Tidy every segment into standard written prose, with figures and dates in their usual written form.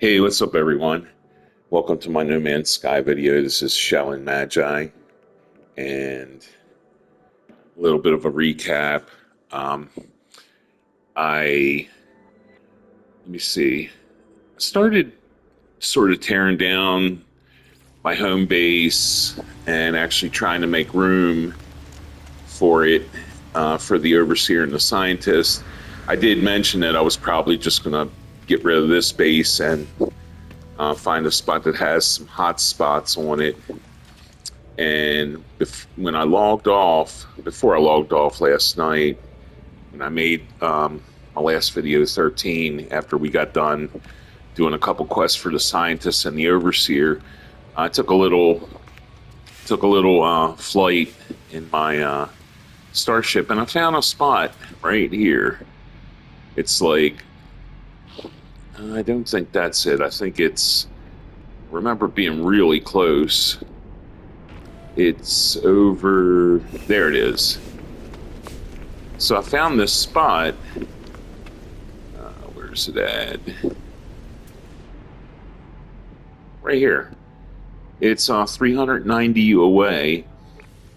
Hey, what's up, everyone? Welcome to my No Man's Sky video. This is Shell and Magi, and a little bit of a recap. Um, I let me see. I started sort of tearing down my home base and actually trying to make room for it for the overseer and the scientist. I did mention that I was probably just going to get rid of this base and find a spot that has some hot spots on it. And when I logged off, before I logged off last night, when I made my last video 13, after we got done doing a couple quests for the scientists and the overseer, I took a little flight in my starship, and I found a spot right here. It's like, I don't think that's it. I think it's, remember being really close. It's over, there it is. So I found this spot. Where's it at? Right here. It's 390 away,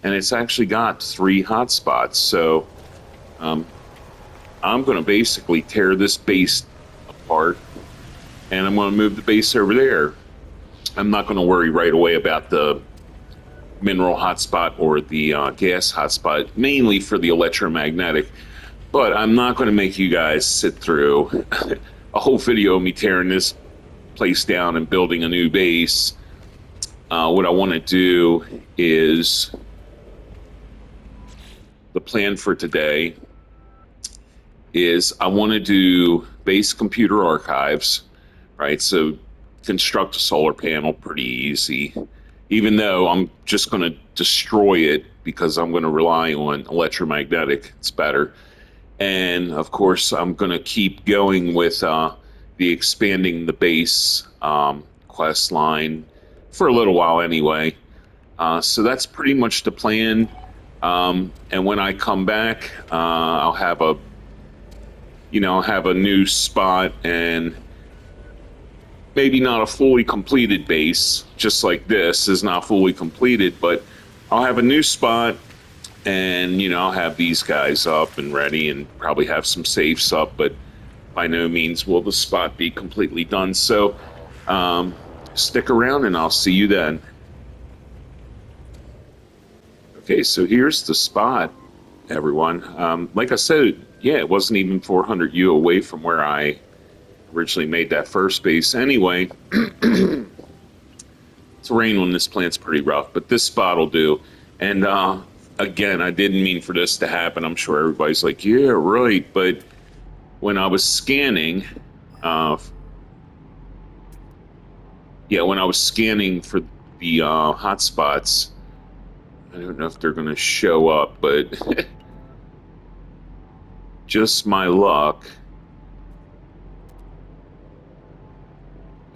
and it's actually got 3 hotspots. So I'm going to basically tear this base apart, and I'm going to move the base over there. I'm not going to worry right away about the mineral hotspot or the gas hotspot, mainly for the electromagnetic. But I'm not going to make you guys sit through a whole video of me tearing this place down and building a new base. What I want to do is, the plan for today is I want to do base computer archives, right? So construct a solar panel pretty easy, even though I'm just going to destroy it because I'm going to rely on electromagnetic. It's better. And of course, I'm going to keep going with the expanding the base quest line for a little while anyway. So that's pretty much the plan. And when I come back, I'll have a new spot, and maybe not a fully completed base, just like this is not fully completed, but I'll have a new spot. And, I'll have these guys up and ready and probably have some safes up, but by no means will the spot be completely done. So stick around and I'll see you then. Okay, so here's the spot, everyone. Like I said, yeah, it wasn't even 400 U away from where I originally made that first base. Anyway, terrain on this plant's pretty rough, but this spot will do. And again, I didn't mean for this to happen. I'm sure everybody's like, yeah, right. But when I was scanning, when I was scanning for the hotspots, I don't know if they're going to show up, but just my luck.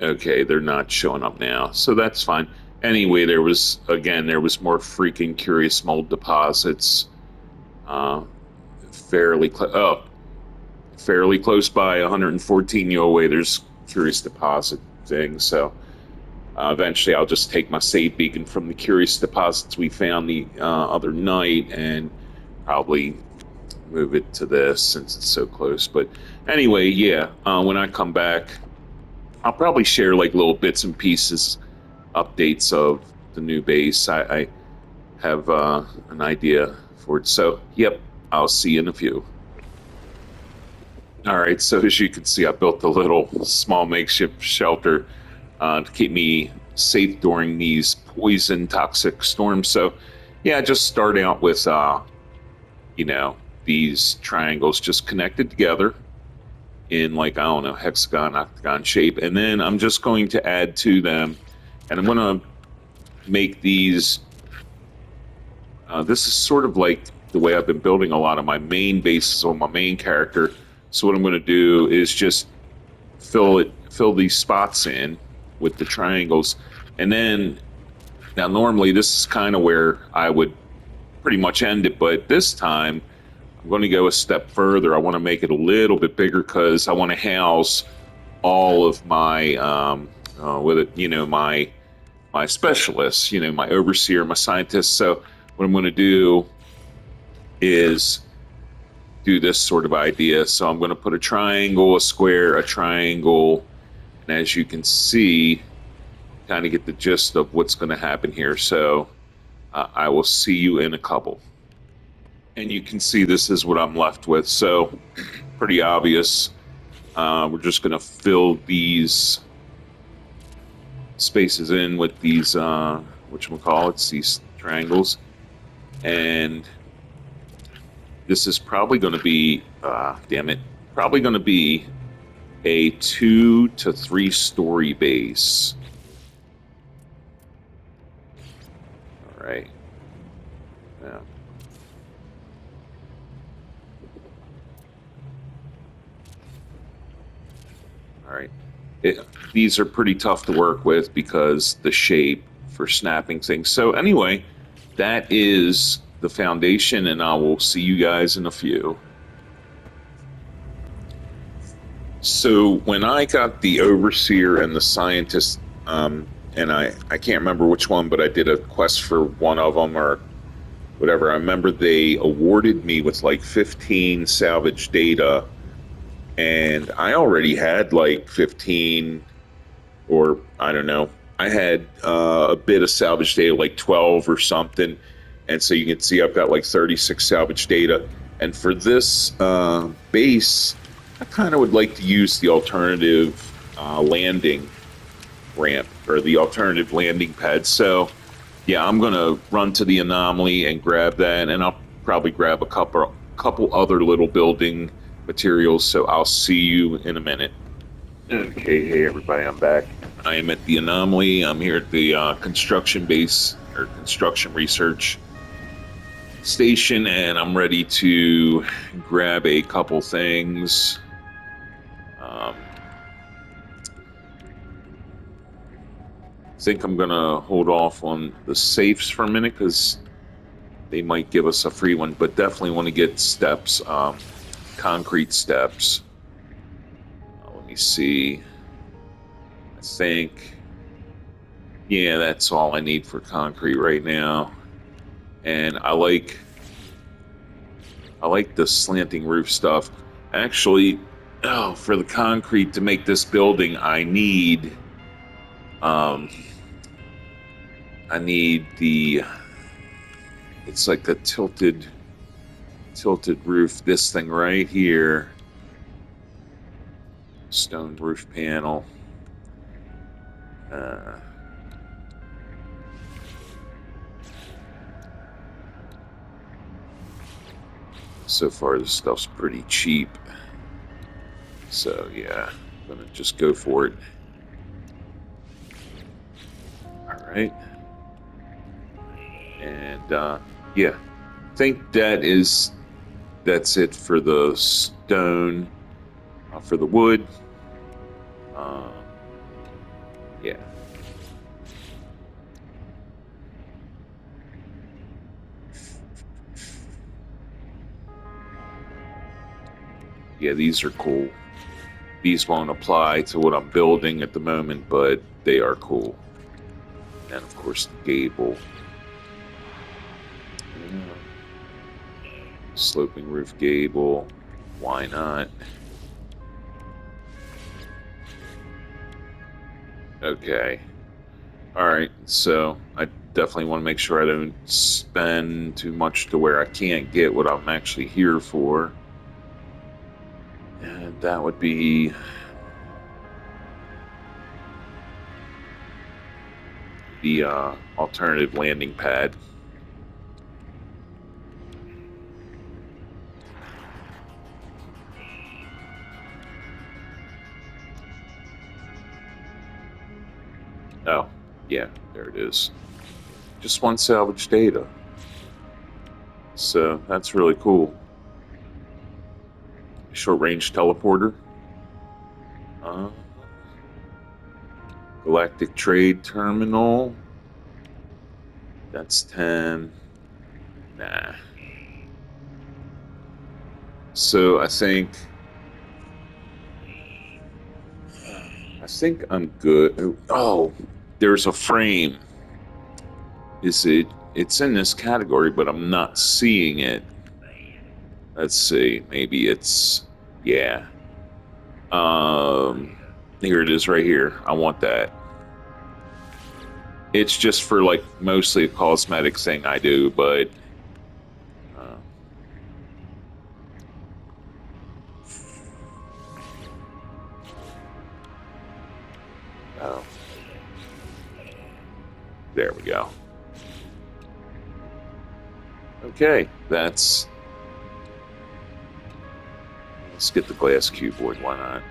Okay, they're not showing up now, so that's fine. Anyway, there was more freaking curious mold deposits, fairly close by, 114 U away. There's curious deposit things, so eventually I'll just take my save beacon from the curious deposits we found the other night and probably move it to this since it's so close. But anyway, yeah, when I come back, I'll probably share like little bits and pieces, updates of the new base. I have an idea for it. So, yep, I'll see you in a few. All right, so as you can see, I built a little small makeshift shelter to keep me safe during these poison toxic storms. So, yeah, just start out with, these triangles just connected together in, like, I don't know, hexagon, octagon shape. And then I'm just going to add to them, and I'm going to make these, this is sort of like the way I've been building a lot of my main bases on my main character. So what I'm going to do is just fill these spots in with the triangles. And then, now normally this is kind of where I would pretty much end it, but this time I'm going to go a step further. I want to make it a little bit bigger because I want to house all of my with it, my specialists, my overseer, my scientists. So what I'm going to do is do this sort of idea. So I'm going to put a triangle, a square, a triangle, and as you can see, kind of get the gist of what's going to happen here. So I will see you in a couple. And you can see this is what I'm left with. So pretty obvious. We're just going to fill these spaces in with these, whatchamacallits, these triangles. And this is probably going to be, damn it, probably going to be a 2 to 3 story base. All right. Yeah. All right. These are pretty tough to work with because the shape for snapping things. So anyway, that is the foundation, and I will see you guys in a few. So when I got the overseer and the scientist, and I can't remember which one, but I did a quest for one of them or whatever. I remember they awarded me with like 15 salvage data, and I already had like 15, or I don't know. I had a bit of salvage data, like 12 or something. And so you can see I've got like 36 salvage data. And for this base, I kind of would like to use the alternative landing ramp or the alternative landing pad. So yeah, I'm going to run to the anomaly and grab that. And I'll probably grab a couple other little building materials. So I'll see you in a minute. Okay, hey everybody, I'm back. I am at the anomaly. I'm here at the construction base or construction research station, and I'm ready to grab a couple things. I think I'm gonna hold off on the safes for a minute because they might give us a free one, but definitely want to get steps, concrete steps. Let me see. I think, yeah, that's all I need for concrete right now. And I like the slanting roof stuff. Actually, for the concrete to make this building, I need the, it's like a tilted roof. This thing right here, stone roof panel. So far, this stuff's pretty cheap. So yeah, I'm gonna just go for it. All right. And yeah, I think that's it for the stone. For the wood, yeah. Yeah, these are cool. These won't apply to what I'm building at the moment, but they are cool. And of course, the gable. Sloping roof gable. Why not? Okay. Alright, so I definitely want to make sure I don't spend too much to where I can't get what I'm actually here for. And that would be the alternative landing pad. Oh, yeah, there it is. Just one salvage data. So that's really cool. Short range teleporter. Galactic Trade Terminal. That's 10. Nah. So I think I think I'm good. Oh, there's a frame. Is it? It's in this category, but I'm not seeing it. Let's see. Maybe it's. Yeah. Here it is right here. I want that. It's just for like mostly a cosmetic thing I do, but uh, oh, there we go. Okay, that's. Let's get the glass cuboid. Why not?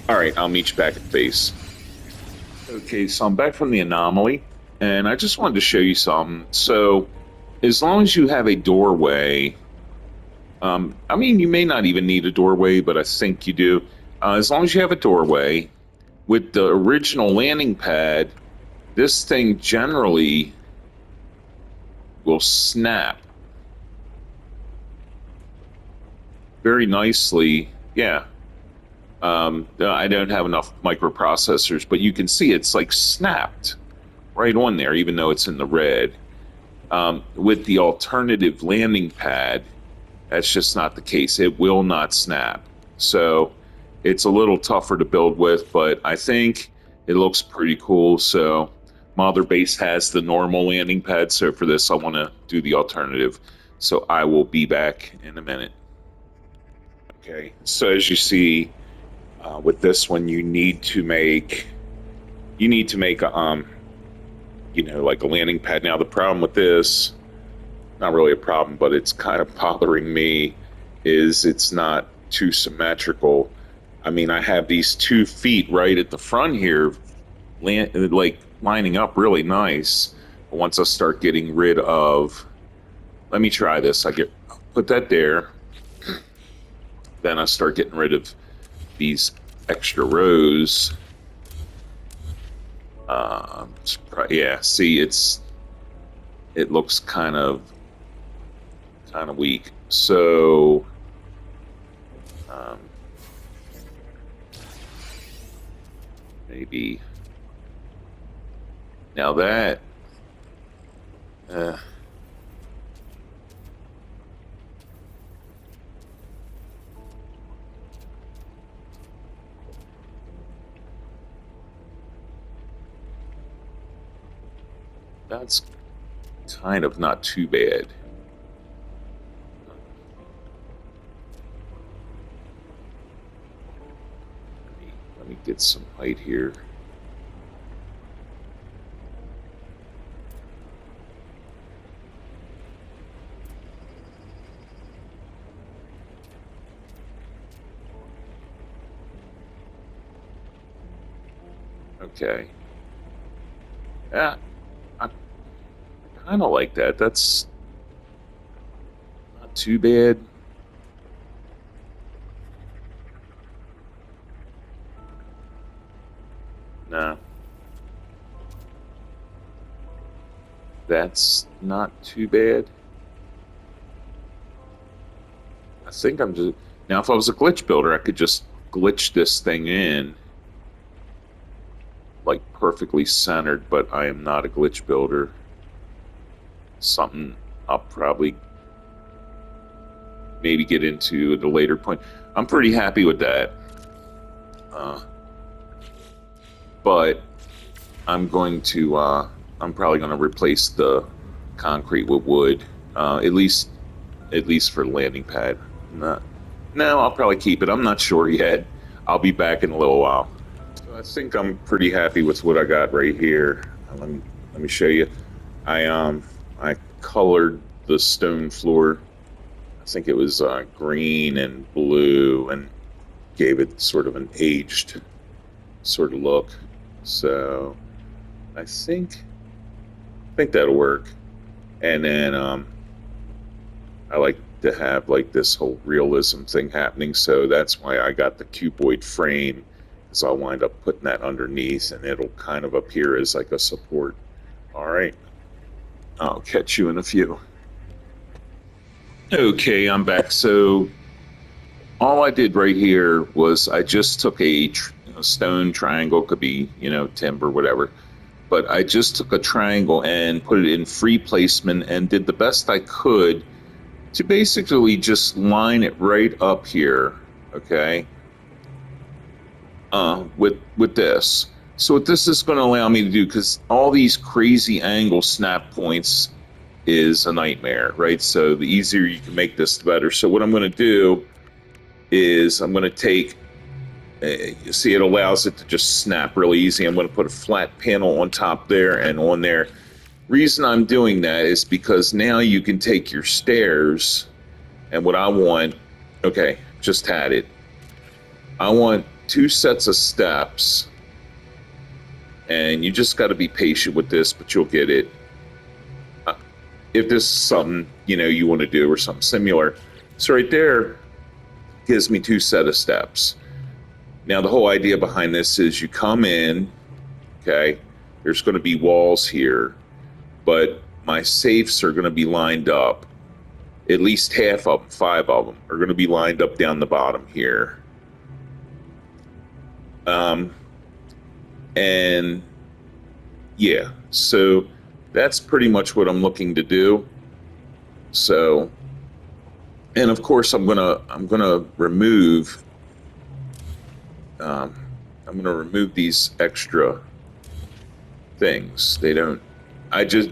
All right, I'll meet you back at base. Okay, so I'm back from the anomaly, and I just wanted to show you something. So, as long as you have a doorway, I mean, you may not even need a doorway, but I think you do. As long as you have a doorway, with the original landing pad, this thing generally will snap very nicely. Yeah. I don't have enough microprocessors, but you can see it's like snapped right on there, even though it's in the red. With the alternative landing pad, that's just not the case. It will not snap. So it's a little tougher to build with, but I think it looks pretty cool. So Mother Base has the normal landing pad. So for this, I want to do the alternative. So I will be back in a minute. Okay. So as you see, with this one, you need to make like a landing pad. Now the problem with this, not really a problem, but it's kind of bothering me, is it's not too symmetrical. I mean, I have these 2 feet right at the front here, like lining up really nice. But once I start getting rid of, let me try this. Put that there. Then I start getting rid of these extra rows. Yeah, see, it looks kind of weak. So maybe now that that's kind of not too bad. Let me get some height here. Okay. Yeah, I kind of like that. That's not too bad. No, that's not too bad. I think I'm just now. If I was a glitch builder, I could just glitch this thing in like perfectly centered. But I am not a glitch builder. Something I'll probably maybe get into at a later point. I'm pretty happy with that. But I'm probably going to replace the concrete with wood, at least for the landing pad. No, I'll probably keep it. I'm not sure yet. I'll be back in a little while. So I think I'm pretty happy with what I got right here. Let me show you. I colored the stone floor. I think it was green and blue, and gave it sort of an aged sort of look. So I think that'll work. And then I like to have like this whole realism thing happening, so that's why I got the cuboid frame, because I'll wind up putting that underneath, and it'll kind of appear as like a support. All right, I'll catch you in a few. Okay, I'm back. So all I did right here was I just took a stone triangle, could be, timber, whatever. But I just took a triangle and put it in free placement and did the best I could to basically just line it right up here. Okay. With this. So what this is going to allow me to do, because all these crazy angle snap points is a nightmare, right? So the easier you can make this, the better. So what I'm going to do is I'm going to take, you see, it allows it to just snap really easy. I'm going to put a flat panel on top there and on there. Reason I'm doing that is because now you can take your stairs, and what I want, okay, just had it. I want 2 sets of steps, and you just got to be patient with this, but you'll get it. If this is something, you want to do or something similar. So right there gives me 2 sets of steps. Now, the whole idea behind this is you come in, okay, there's going to be walls here, but my safes are going to be lined up. At least half of them, 5 of them, are going to be lined up down the bottom here. And yeah, so that's pretty much what I'm looking to do. So, and of course, I'm gonna remove these extra things. They don't.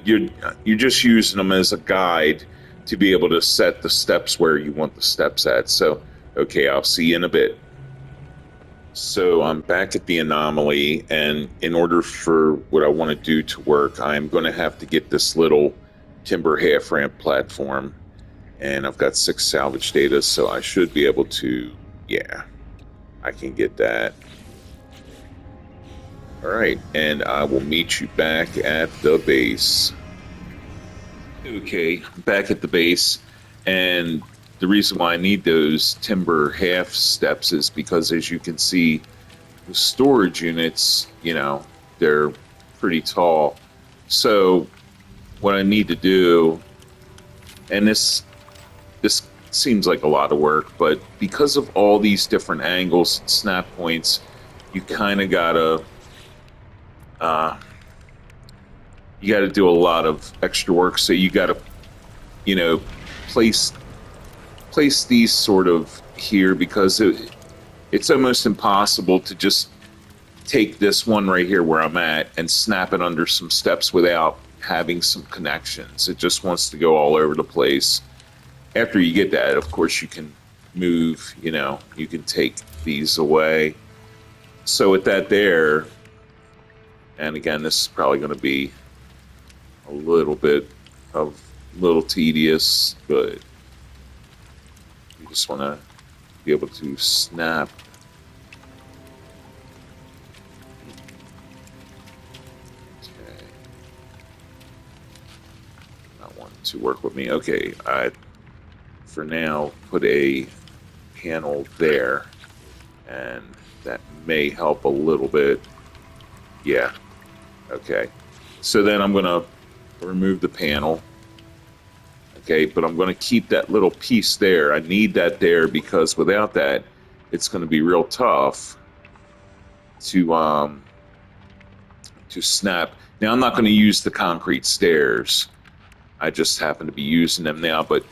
You're just using them as a guide to be able to set the steps where you want the steps at. So, okay, I'll see you in a bit. So I'm back at the anomaly, and in order for what I want to do to work, I'm going to have to get this little timber half ramp platform, and I've got 6 salvage data, so I should be able to, yeah, I can get that. All right, and I will meet you back at the base. Okay, back at the base, and the reason why I need those timber half steps is because, as you can see, the storage units, they're pretty tall. So what I need to do, and this seems like a lot of work, but because of all these different angles and snap points, you kind of gotta do a lot of extra work. So you gotta, place these sort of here, because it's almost impossible to just take this one right here where I'm at and snap it under some steps without having some connections. It just wants to go all over the place. After you get that, of course, you can move, you can take these away. So with that there, and again, this is probably going to be a little tedious, but you just want to be able to snap. Okay. Not wanting to work with me. Okay, I, for now, put a panel there, and that may help a little bit. Yeah. Okay. So then I'm going to remove the panel. Okay, but I'm going to keep that little piece there. I need that there because without that, it's going to be real tough to snap. Now, I'm not going to use the concrete stairs. I just happen to be using them now, but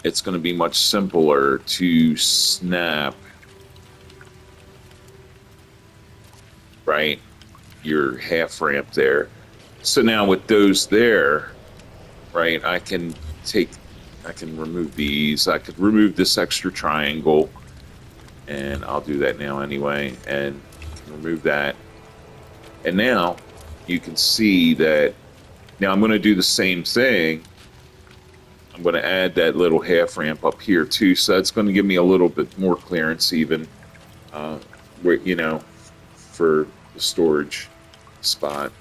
it's going to be much simpler to snap, right, your half ramp there. So now with those there, right, I can remove these. I could remove this extra triangle, and I'll do that now anyway, and remove that. And now you can see that now I'm going to do the same thing. I'm going to add that little half ramp up here too, so that's going to give me a little bit more clearance even, for the storage spot.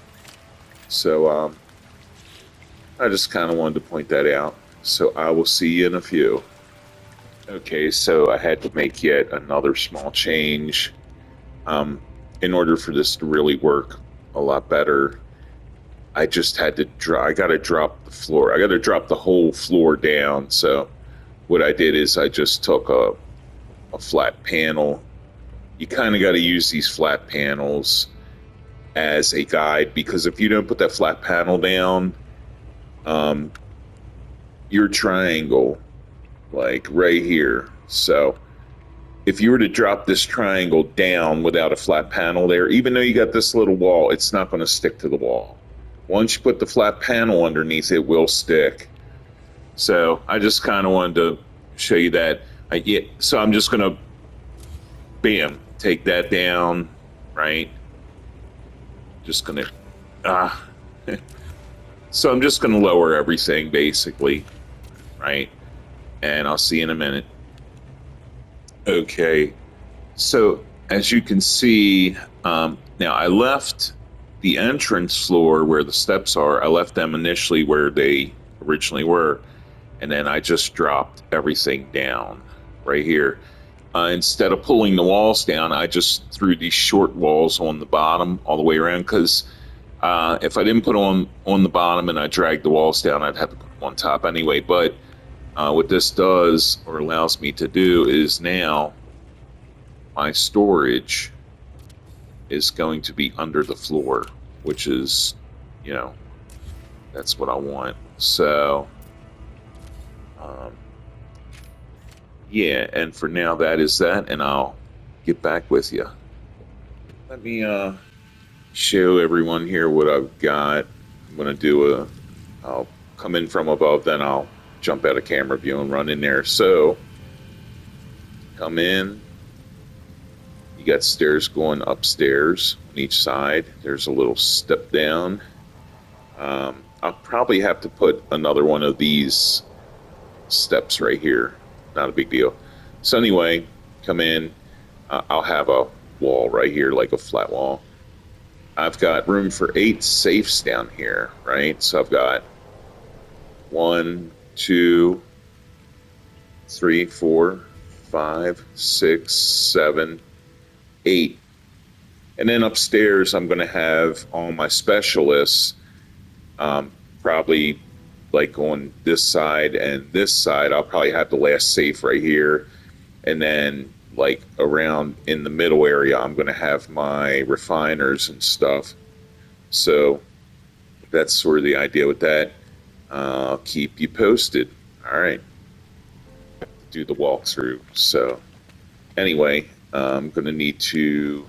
So I just kind of wanted to point that out. So I will see you in a few. Okay, so I had to make yet another small change. In order for this to really work a lot better, I got to drop the floor. I got to drop the whole floor down. So what I did is I just took a flat panel. You kind of got to use these flat panels as a guide, because if you don't put that flat panel down, your triangle, like right here. So if you were to drop this triangle down without a flat panel there, even though you got this little wall, it's not going to stick to the wall. Once you put the flat panel underneath, it will stick. So I just kind of wanted to show you that. So I'm just going to, bam, take that down, right? Just going to, so I'm just going to lower everything basically, right? And I'll see you in a minute. Okay, so as you can see, now I left the entrance floor where the steps are. I left them initially where they originally were, and then I just dropped everything down right here. Instead of pulling the walls down, I just threw these short walls on the bottom all the way around, because if I didn't put on the bottom and I dragged the walls down, I'd have to put them on top anyway. But what this does, or allows me to do, is now my storage is going to be under the floor, which is, that's what I want. So, yeah, and for now that is that, and I'll get back with you. Let me show everyone here what I've got. I'm going to I'll come in from above, then I'll jump out of camera view and run in there. So, come in. You got stairs going upstairs on each side. There's a little step down. I'll probably have to put another one of these steps right here. Not a big deal. So anyway, come in. I'll have a wall right here, like a flat wall. I've got room for 8 safes down here, right? So I've got 1, 2, 3, 4, 5, 6, 7, 8. And then upstairs, I'm going to have all my specialists, probably like on this side and this side. I'll probably have the last safe right here. And then like around in the middle area, I'm going to have my refiners and stuff. So that's sort of the idea with that. I'll keep you posted. All right. Do the walkthrough. So anyway, I'm going to need to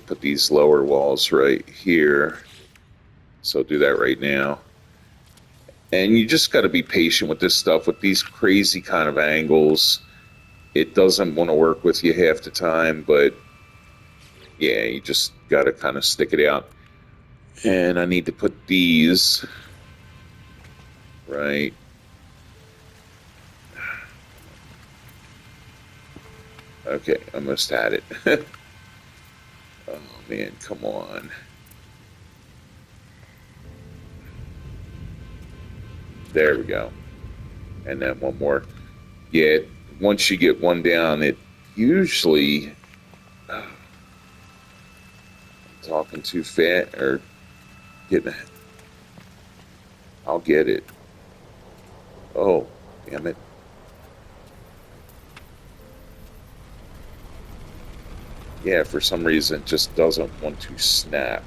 put these lower walls right here. So I'll do that right now. And you just got to be patient with this stuff, with these crazy kind of angles. It doesn't want to work with you half the time, but yeah, you just got to kind of stick it out. And I need to put these right. Okay, almost had it. Oh man, come on. There we go. And then one more. Yeah, once you get one down, it usually... I'm talking too fat, or getting... I'll get it. Oh, damn it. Yeah, for some reason it just doesn't want to snap.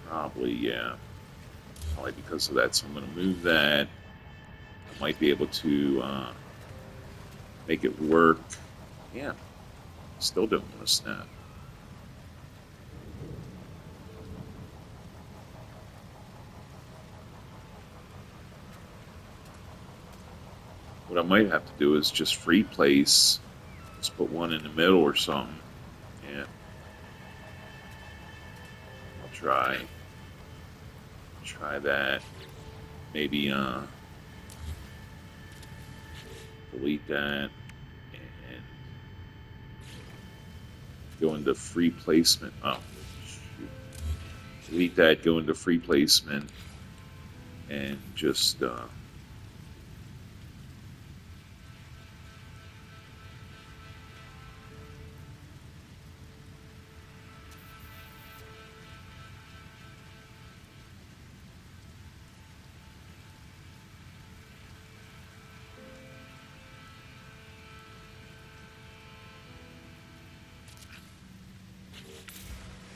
Probably, yeah. Probably because of that. So I'm going to move that. I might be able to make it work. Yeah. Still don't want to snap. What I might have to do is just free place. Just put one in the middle or something. Yeah. I'll try that. Maybe delete that and go into free placement. Oh, shoot. Delete that, go into free placement, and just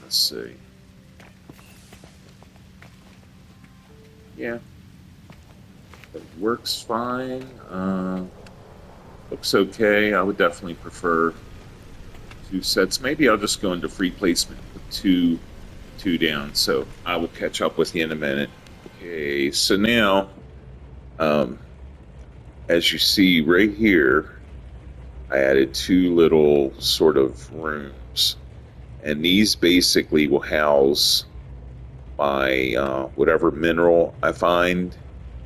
Let's see. Yeah, it works fine. Looks okay. I would definitely prefer 2 sets. Maybe I'll just go into free placement with two down. So I will catch up with you in a minute. Okay, so now, as you see right here, I added 2 little sort of rooms, and these basically will house my whatever mineral I find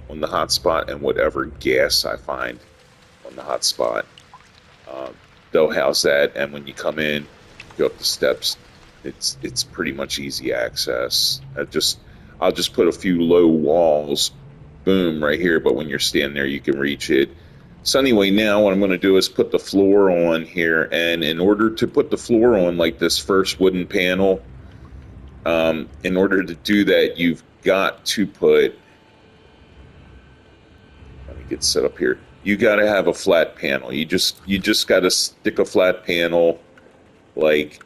on the hotspot and whatever gas I find on the hotspot. Um, they'll house that, and when you come in, go up the steps. It's pretty much easy access. I'll just put a few low walls, boom, right here. But when you're standing there, you can reach it. So anyway, now what I'm going to do is put the floor on here, and in order to put the floor on, like this first wooden panel, in order to do that, you've got to put. Let me get set up here. You got to have a flat panel. You just got to stick a flat panel, like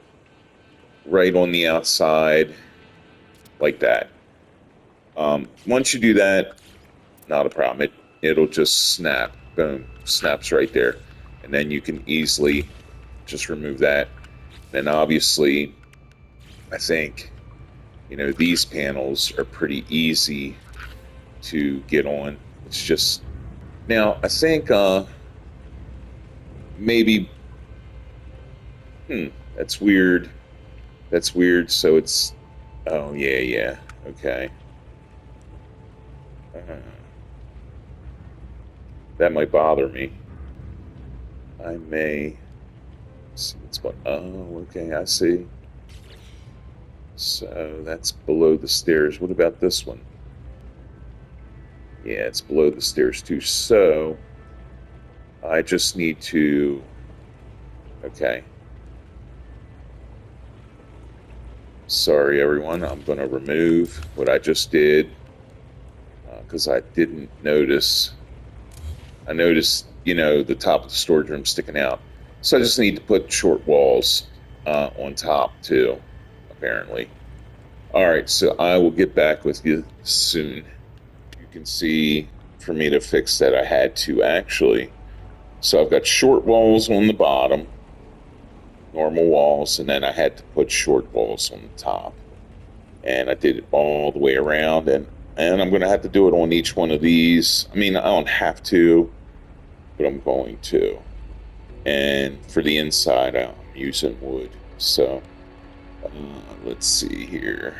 right on the outside, like that. Once you do that, not a problem. It'll just snap. Boom, snaps right there, and then you can easily just remove that. And obviously, I think these panels are pretty easy to get on. It's just now I think maybe that's weird. That's weird. So it's oh yeah okay. That might bother me. I may see what's going. Oh, okay, I see. So that's below the stairs. What about this one? Yeah, it's below the stairs too. So I just need to. Okay. Sorry, everyone. I'm going to remove what I just did because I didn't notice. I noticed, the top of the storage room sticking out. So I just need to put short walls on top too, apparently. All right, so I will get back with you soon. You can see for me to fix that I had to actually. So I've got short walls on the bottom, normal walls, and then I had to put short walls on the top. And I did it all the way around, and I'm going to have to do it on each one of these. I mean, I don't have to, but I'm going to. And for the inside, I'm using wood. So let's see here.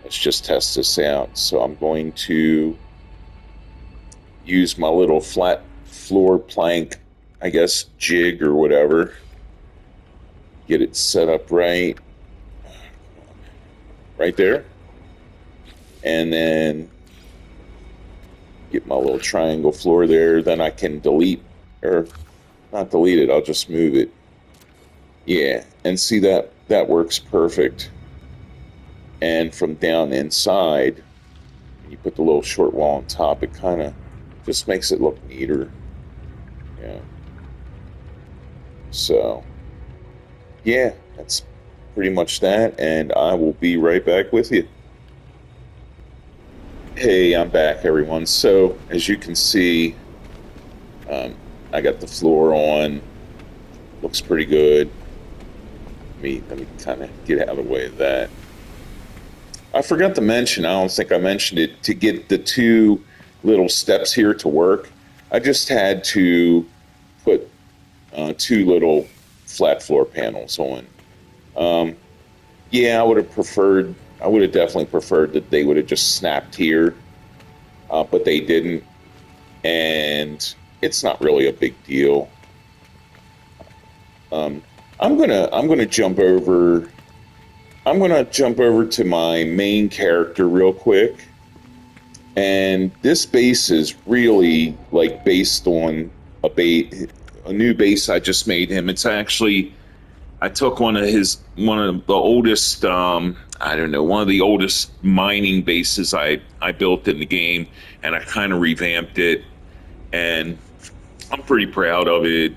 Let's just test this out. So I'm going to use my little flat floor plank, I guess, jig or whatever. Get it set up right there. And then get my little triangle floor there. Then I can delete, or not delete it, I'll just move it. Yeah, and see that works perfect. And from down inside, when you put the little short wall on top, it kind of just makes it look neater. Yeah. So, yeah, that's pretty much that, and I will be right back with you. Hey, I'm back, everyone. So, as you can see, I got the floor on. Looks pretty good. Let me kind of get out of the way of that. I forgot to mention, I don't think I mentioned it, to get the 2 little steps here to work, I just had to put 2 little flat floor panels on. Yeah, I would have definitely preferred that they would have just snapped here, but they didn't, and it's not really a big deal. I'm gonna jump over. I'm gonna jump over to my main character real quick, and this base is really like based on a new base I just made him. It's actually I took one of the oldest I don't know, one of the oldest mining bases I built in the game, and I kind of revamped it, and I'm pretty proud of it.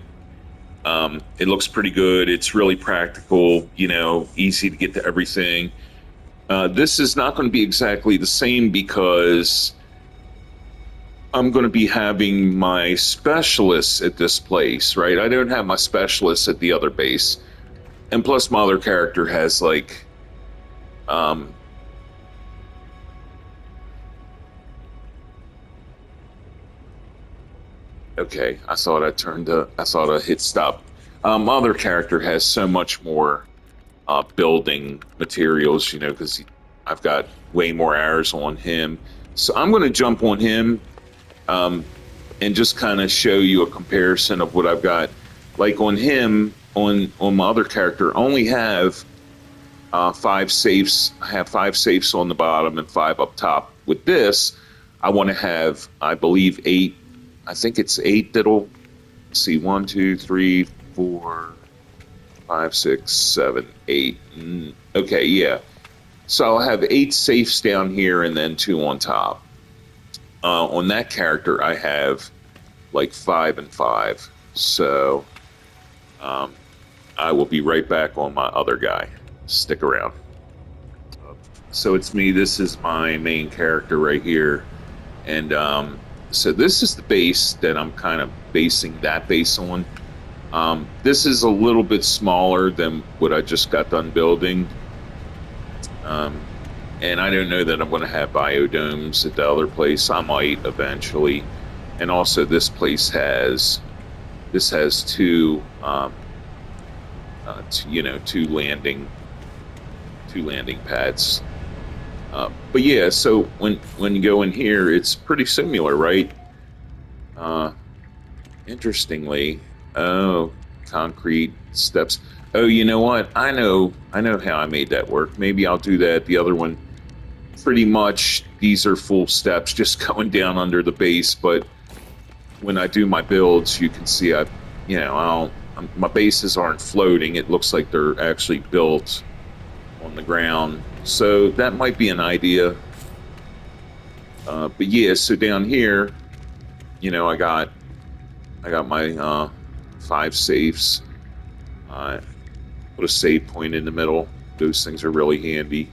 It looks pretty good. It's really practical, easy to get to everything. This is not going to be exactly the same because I'm going to be having my specialists at this place, right? I don't have my specialists at the other base. And plus, my other character has like, um, okay, I thought I hit stop. My other character has so much more building materials, because I've got way more hours on him. So I'm going to jump on him, um, and just kind of show you a comparison of what I've got. Like on him, on my other character, I only have 5 safes. I have 5 safes on the bottom and 5 up top. With this, I want to have, I believe, 8. I think it's 8 that'll see 1, 2, 3, 4, 5, 6, 7, 8. Okay, yeah. So I'll have 8 safes down here and then 2 on top. On that character, I have like 5 and 5. So I will be right back on my other guy. Stick around. So it's me. This is my main character right here. And so this is the base that I'm kind of basing that base on. This is a little bit smaller than what I just got done building. And I don't know that I'm going to have biodomes at the other place. I might eventually. And also this place has two, two landing pads. But yeah, so when you go in here, it's pretty similar, right? Interestingly, oh, concrete steps. Oh, you know what? I know how I made that work. Maybe I'll do that. The other one, pretty much, these are full steps, just going down under the base. But when I do my builds, you can see my bases aren't floating. It looks like they're actually built on the ground. So that might be an idea. But yeah, so down here, I got my 5 safes. Put a save point in the middle. Those things are really handy.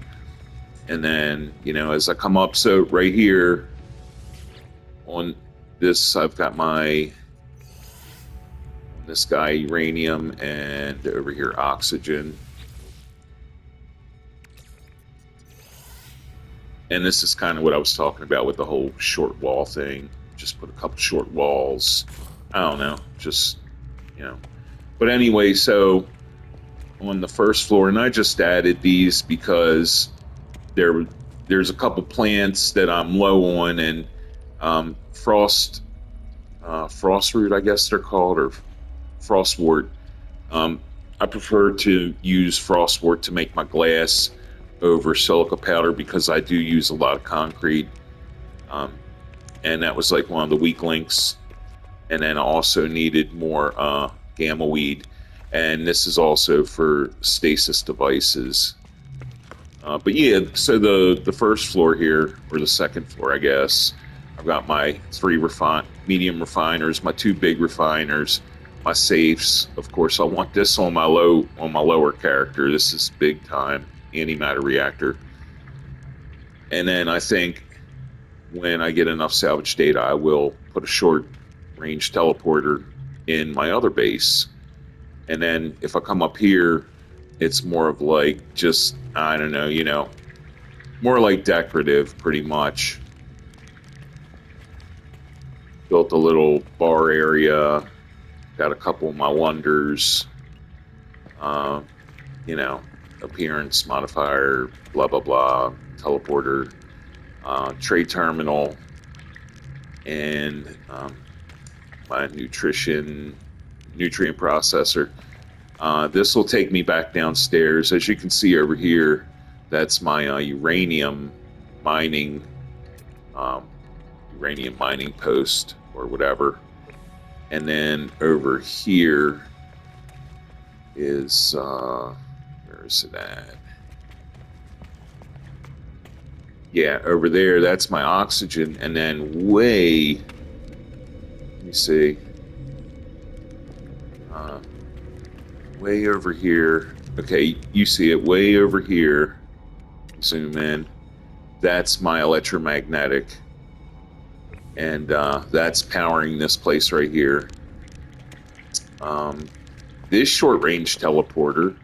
And then, as I come up, so right here on this, I've got this guy uranium, and over here oxygen. And this is kind of what I was talking about with the whole short wall thing. Just put a couple short walls. I don't know, just, But anyway, so on the first floor, and I just added these because there's a couple plants that I'm low on, and frostwort, I guess they're called, or frostwort. I prefer to use frostwort to make my glass over silica powder because I do use a lot of concrete. And that was like one of the weak links. And then I also needed more gamma weed. And this is also for stasis devices. But yeah, so the first floor here, or the second floor, I guess, I've got my 3 medium refiners, my 2 big refiners, my safes. Of course, I want this on my lower character. This is big time antimatter reactor. And then I think when I get enough salvage data, I will put a short range teleporter in my other base. And then if I come up here, it's more of like just, I don't know, more like decorative, pretty much. Built a little bar area, got a couple of my wonders, appearance modifier, blah, blah, blah, teleporter, trade terminal, and my nutrient processor. This will take me back downstairs. As you can see over here, that's my uranium mining post or whatever. And then over here is where is it at? Yeah, over there, that's my oxygen. And then let me see. way over here. Okay, you see it way over here. Zoom in. That's my electromagnetic. And that's powering this place right here. This short range teleporter,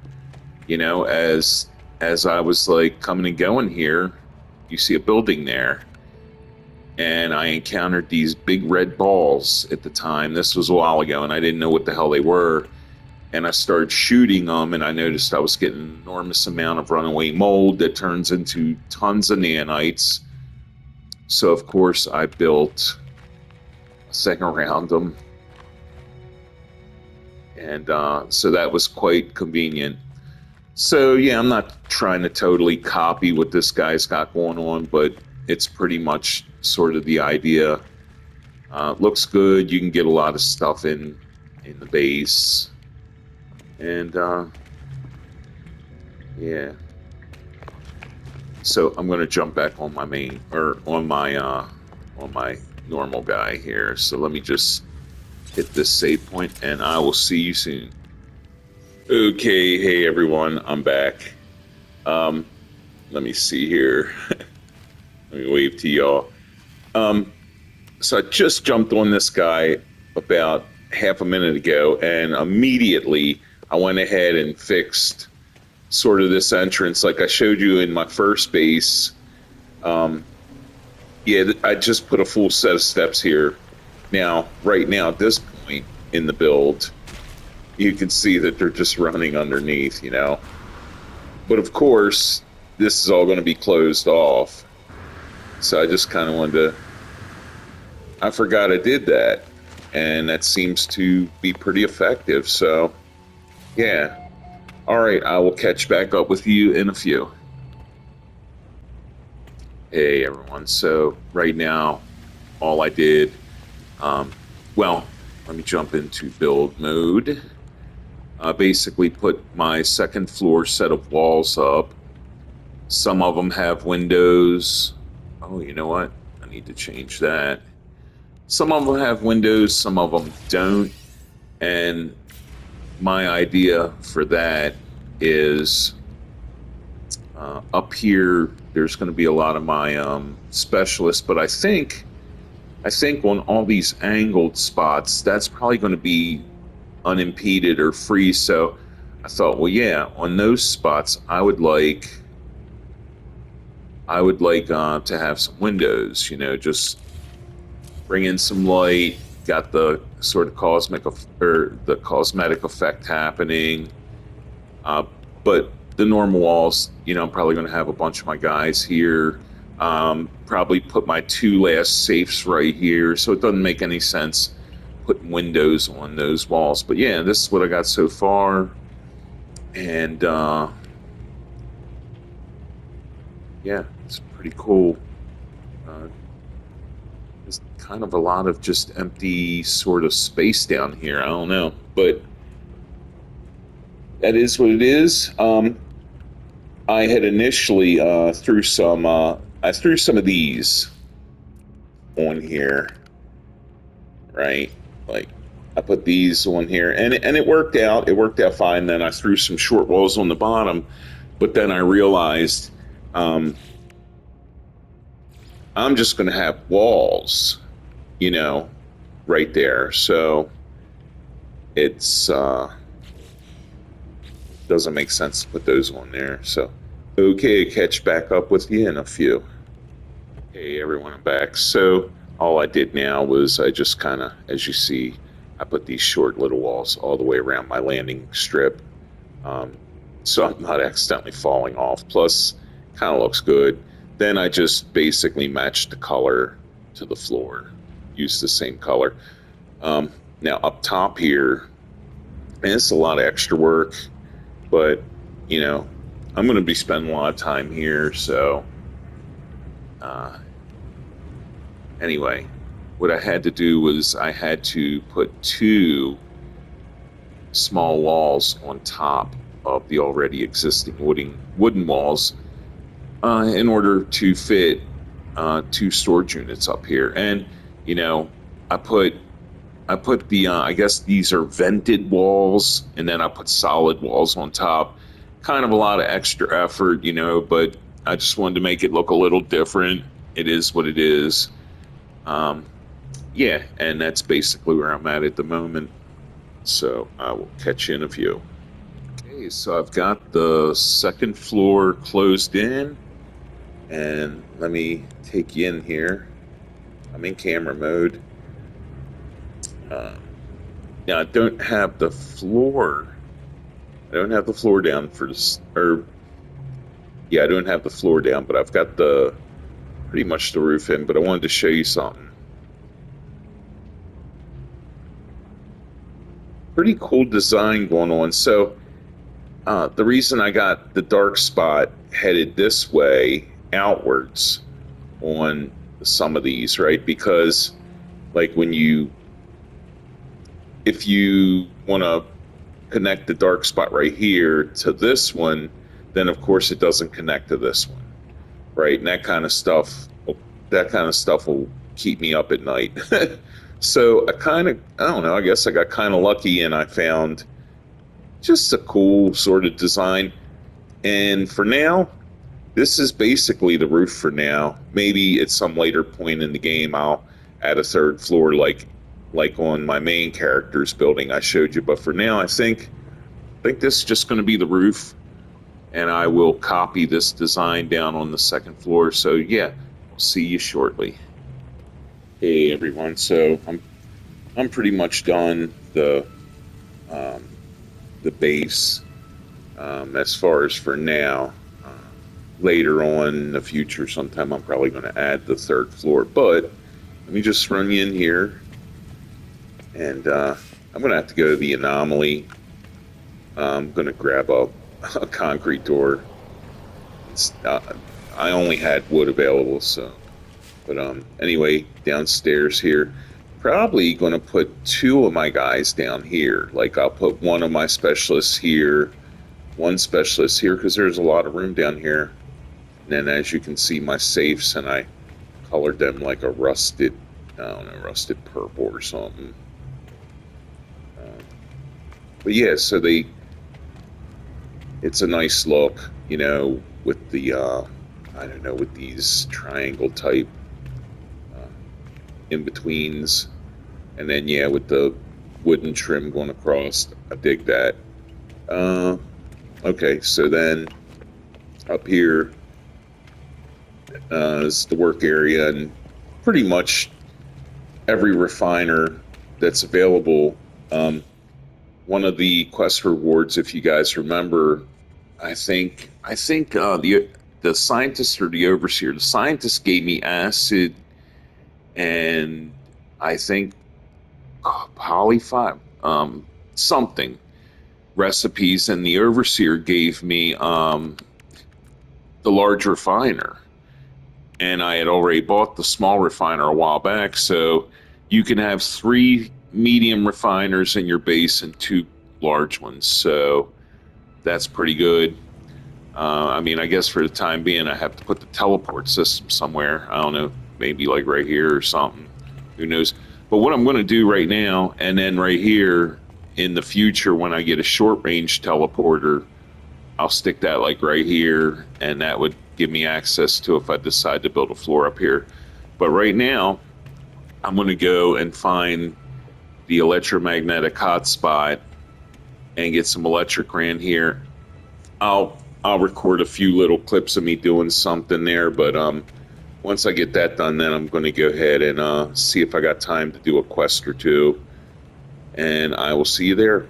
as I was like coming and going here, you see a building there. And I encountered these big red balls at the time. This was a while ago, and I didn't know what the hell they were. And I started shooting them, and I noticed I was getting an enormous amount of runaway mold that turns into tons of nanites. So, of course, I built a second around them. And so that was quite convenient. So, yeah, I'm not trying to totally copy what this guy's got going on, but it's pretty much sort of the idea. Looks good. You can get a lot of stuff in the base. And, yeah. So I'm going to jump back on my main, or on my normal guy here. So let me just hit this save point, and I will see you soon. Okay, hey everyone, I'm back. Let me see here. Let me wave to y'all. So I just jumped on this guy about half a minute ago, and immediately I went ahead and fixed sort of this entrance like I showed you in my first base. Yeah, I just put a full set of steps here. Now, right now, at this point in the build, you can see that they're just running underneath, But of course, this is all going to be closed off. So I just kind of wanted to... I forgot I did that. And that seems to be pretty effective. So, yeah. All right, I will catch back up with you in a few. Hey, everyone. So right now, all I did... well, let me jump into build mode. Basically put my second floor set of walls up. Some of them have windows. Oh, you know what? I need to change that. Some of them have windows, some of them don't. And my idea for that is up here, there's going to be a lot of my specialists, but I think on all these angled spots, that's probably going to be unimpeded or free. So I thought, well, yeah, on those spots, I would like to have some windows, just bring in some light, got the sort of cosmetic effect happening. But the normal walls, I'm probably going to have a bunch of my guys here. Probably put my two last safes right here. So it doesn't make any sense putting windows on those walls. But yeah, this is what I got so far. And yeah, it's pretty cool. There's kind of a lot of just empty sort of space down here. I don't know, but that is what it is. I had initially threw some of these on here, right? Like I put these on here, and it worked out. It worked out fine. Then I threw some short walls on the bottom, but then I realized I'm just going to have walls, right there. So it's doesn't make sense to put those on there. So okay, catch back up with you in a few. Hey everyone, I'm back. So all I did now was I just kind of, as you see, I put these short little walls all the way around my landing strip, so I'm not accidentally falling off. Plus, kind of looks good. Then I just basically matched the color to the floor, use the same color. Now up top here, and it's a lot of extra work, but I'm going to be spending a lot of time here. So anyway, what I had to do was I had to put two small walls on top of the already existing wooden walls in order to fit two storage units up here. And I put I put the, I guess these are vented walls, and then I put solid walls on top. Kind of a lot of extra effort, but I just wanted to make it look a little different. It is what it is. Um, yeah, and that's basically where I'm at the moment. So I will catch you in a few. Okay, so I've got the second floor closed in, and let me take you in here. I'm in camera mode. Uh, Now I don't have the floor. I don't have the floor down for this, or yeah, I don't have the floor down, but I've got the pretty much the roof in. But I wanted to show you something. Pretty cool design going on. So the reason I got the dark spot headed this way outwards on some of these, right? Because like if you want to connect the dark spot right here to this one, then of course it doesn't connect to this one, right? And that kind of stuff will keep me up at night. So I don't know, I guess I got kind of lucky and I found just a cool sort of design. And for now, this is basically the roof for now. Maybe at some later point in the game, I'll add a third floor like on my main character's building I showed you. But for now, I think this is just going to be the roof, and I will copy this design down on the second floor. So yeah, I'll see you shortly. Hey everyone, so I'm pretty much done um, the base as far as for now. Later on in the future, sometime I'm probably going to add the third floor. But let me just run you in here, and I'm going to have to go to the anomaly. I'm going to grab a concrete door. I only had wood available, so. But anyway, downstairs here, probably going to put two of my guys down here. Like I'll put one of my specialists here, one specialist here, because there's a lot of room down here. And then as you can see, my safes, and I colored them like a rusted, I don't know, rusted purple or something. But yeah, so it's a nice look, with the, I don't know, with these triangle type in-betweens. And then, yeah, with the wooden trim going across, I dig that. Okay, so then up here is the work area, and pretty much every refiner that's available. One of the quest rewards, if you guys remember, I think the scientist or the overseer, the scientist gave me acid and I think polyfive, something recipes, and the overseer gave me the large refiner, and I had already bought the small refiner a while back, so you can have 3 medium refiners in your base and 2 large ones. So that's pretty good. I mean, I guess for the time being, I have to put the teleport system somewhere. I don't know, maybe like right here or something. Who knows? But what I'm going to do right now, and then right here in the future, when I get a short range teleporter, I'll stick that like right here, and that would give me access to if I decide to build a floor up here. But right now, I'm going to go and find the electromagnetic hotspot and get some electric ran here. I'll record a few little clips of me doing something there, but once I get that done, then I'm going to go ahead and see if I got time to do a quest or two, and I will see you there.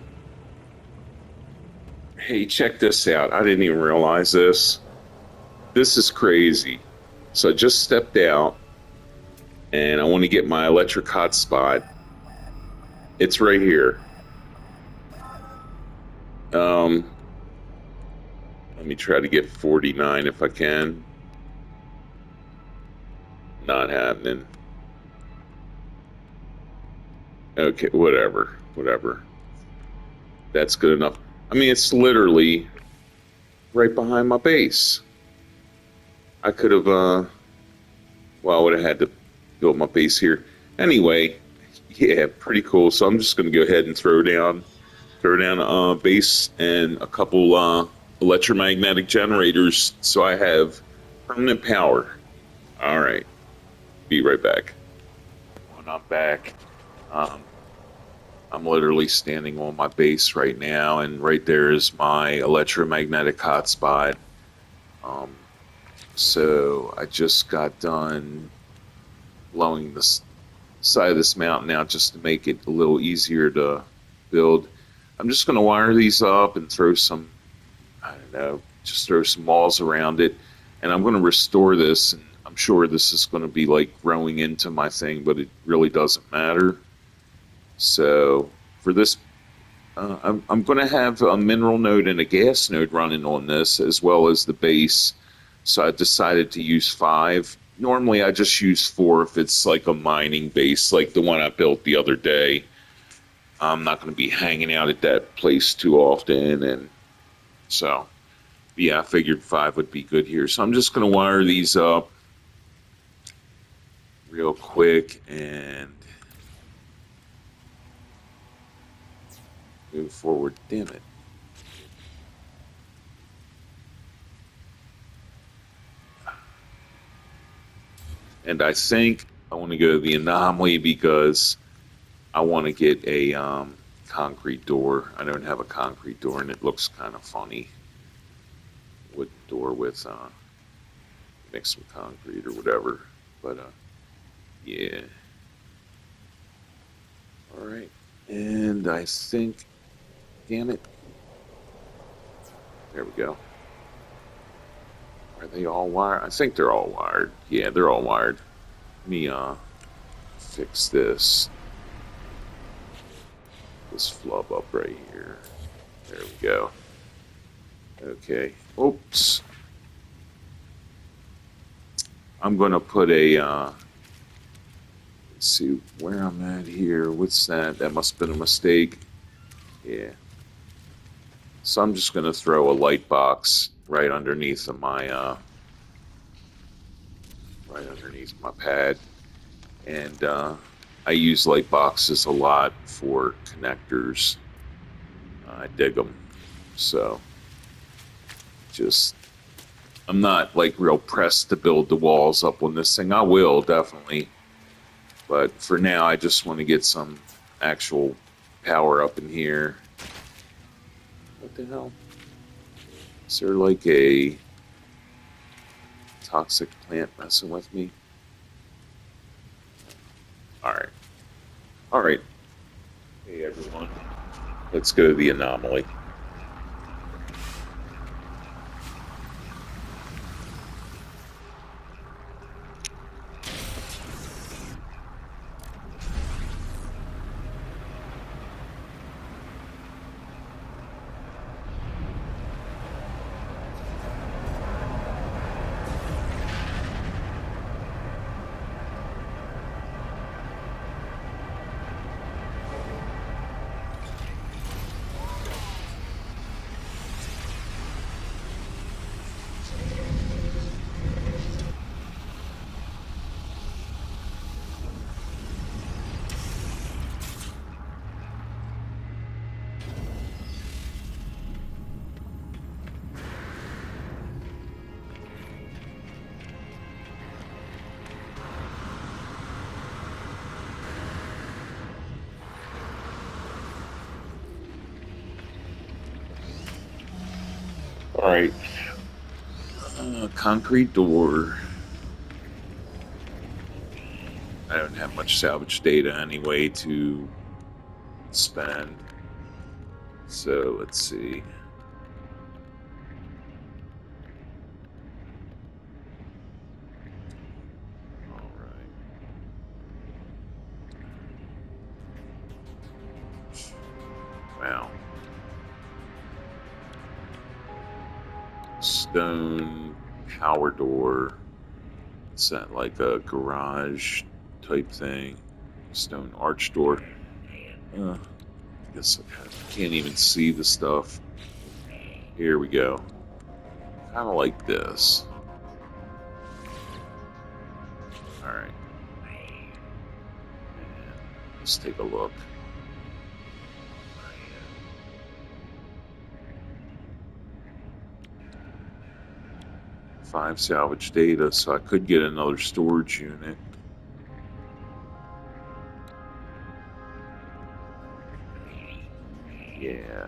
Hey, check this out. I didn't even realize this. This is crazy. So I just stepped out, and I want to get my electric hotspot. It's right here. Let me try to get 49 if I can. Not happening. Okay, whatever. That's good enough. I mean, it's literally right behind my base. I could have, well, I would have had to build my base here. Anyway, Yeah, pretty cool. So I'm just going to go ahead and throw down a base and a couple electromagnetic generators, so I have permanent power. All right, be right back. When I'm back, um, I'm literally standing on my base right now, and right there is my electromagnetic hotspot. Um, so I just got done blowing the side of this mountain out just to make it a little easier to build. I'm just going to wire these up and throw some, I don't know, just throw some walls around it. And I'm going to restore this. And I'm sure this is going to be like growing into my thing, but it really doesn't matter. So for this, I'm going to have a mineral node and a gas node running on this, as well as the base. So I decided to use 5. Normally I just use 4 if it's like a mining base, like the one I built the other day. I'm not going to be hanging out at that place too often. And so, yeah, I figured 5 would be good here. So I'm just going to wire these up real quick and move forward. Damn it. And I think I want to go to the anomaly because I want to get a concrete door. I don't have a concrete door, and it looks kind of funny. Wood door with mixed with concrete or whatever. But yeah. All right. And I think, damn it. There we go. Are they all wired? I think they're all wired. Yeah, they're all wired. Let me fix this flub up right here. There we go. Okay. Oops. I'm gonna put a let's see where I'm at here. What's that? That must have been a mistake. Yeah. So I'm just gonna throw a light box right underneath of my right underneath my pad. And I use light boxes a lot for connectors. I dig them. So just, I'm not like real pressed to build the walls up on this thing. I will definitely. But for now, I just want to get some actual power up in here. What the hell? Is there like a toxic plant messing with me? Alright. Alright. Hey everyone. Let's go to the anomaly. Alright. Concrete door. I don't have much salvage data anyway to spend. So let's see. Alright. Wow. Stone power door. Is that like a garage type thing? Stone arch door. I guess I can't even see the stuff. Here we go. Kind of like this. Alright. Let's take a look. Five salvage data, so I could get another storage unit. Yeah.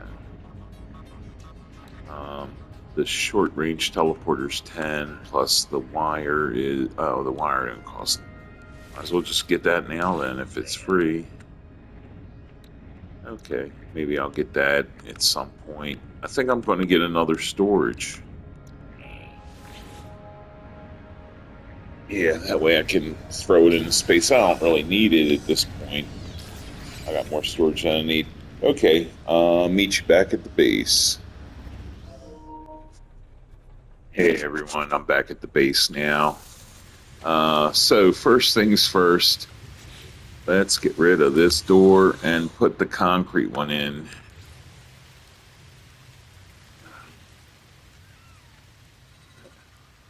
The short range teleporter's 10 plus the wire is the wire didn't cost. Might as well just get that now then if it's free. Okay, maybe I'll get that at some point. I think I'm going to get another storage. Yeah, that way I can throw it into space. I don't really need it at this point. I got more storage than I need. Okay, meet you back at the base. Hey everyone, I'm back at the base now. So first things first, let's get rid of this door and put the concrete one in.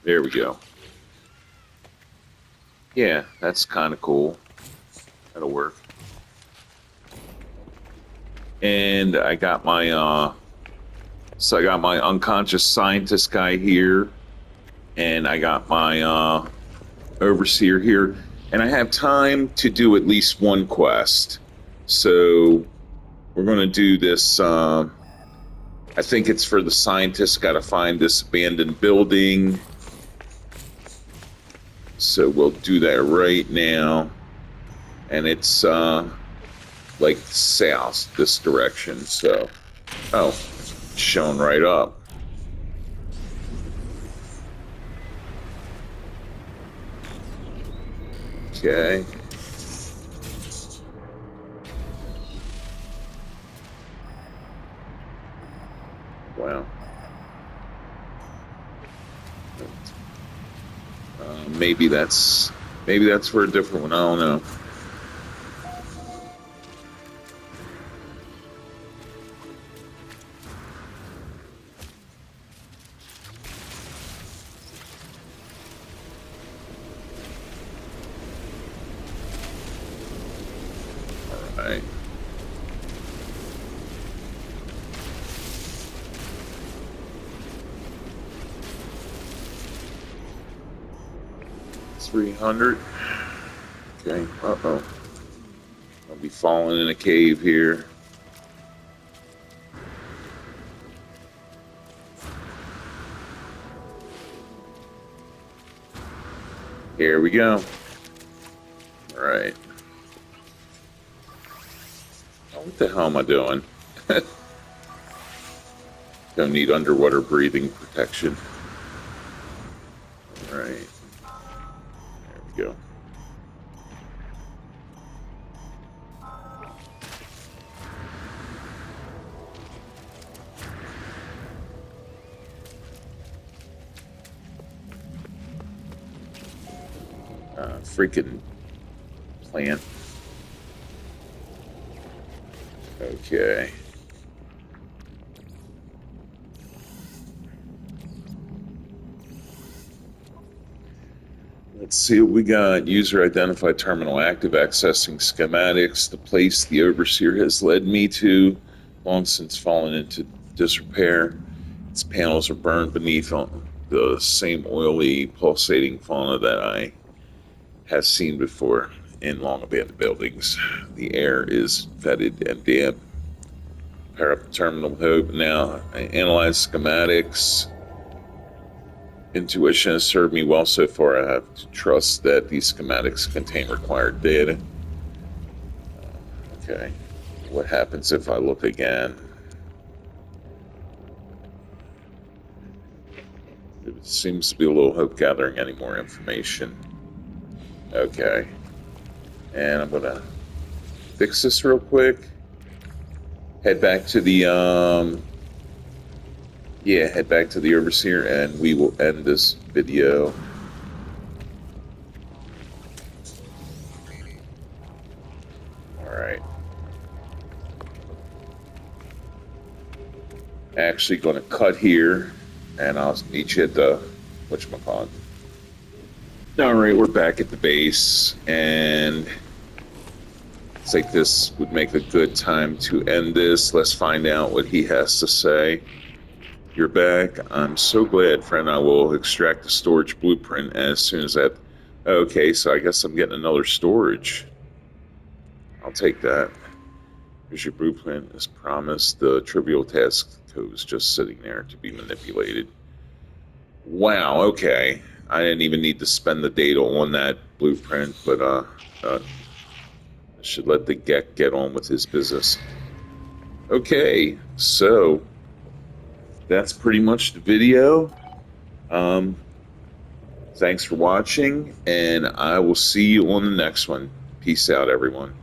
There we go. Yeah, that's kind of cool. That'll work. And I got my so I got my unconscious scientist guy here, and I got my overseer here, and I have time to do at least one quest. So we're going to do this. I think it's for the scientists. Got to find this abandoned building. So we'll do that right now, and it's like south, this direction. So, oh, it's shown right up. Okay. Wow. Maybe that's for a different one. I don't know. All right. $300. Okay. Uh-oh. I'll be falling in a cave here. Here we go. All right. Oh, what the hell am I doing? Don't need underwater breathing protection. All right. There we go. Freaking plant. Okay. Let's see what we got. User identified terminal active, accessing schematics. The place the overseer has led me to, long since fallen into disrepair. Its panels are burned beneath the same oily, pulsating fauna that I have seen before in long abandoned buildings. The air is fetid and damp. Power up the terminal hope. Now, I analyze schematics. Intuition has served me well so far. I have to trust that these schematics contain required data. Okay. What happens if I look again? It seems to be a little hope gathering any more information. Okay. And I'm gonna fix this real quick. Head back to the head back to the overseer, and we will end this video. All right. Actually going to cut here, and I'll meet you at the whatchamacallit. All right, we're back at the base, and Looks like this would make a good time to end this. Let's find out what he has to say. You're back. I'm so glad, friend. I will extract the storage blueprint as soon as that. Okay, so I guess I'm getting another storage. I'll take that. Here's your blueprint. As promised, the trivial task code is just sitting there to be manipulated. Wow, okay. I didn't even need to spend the data on that blueprint, but I should let the Gek get on with his business. Okay, so that's pretty much the video. Thanks for watching, and I will see you on the next one. Peace out, everyone.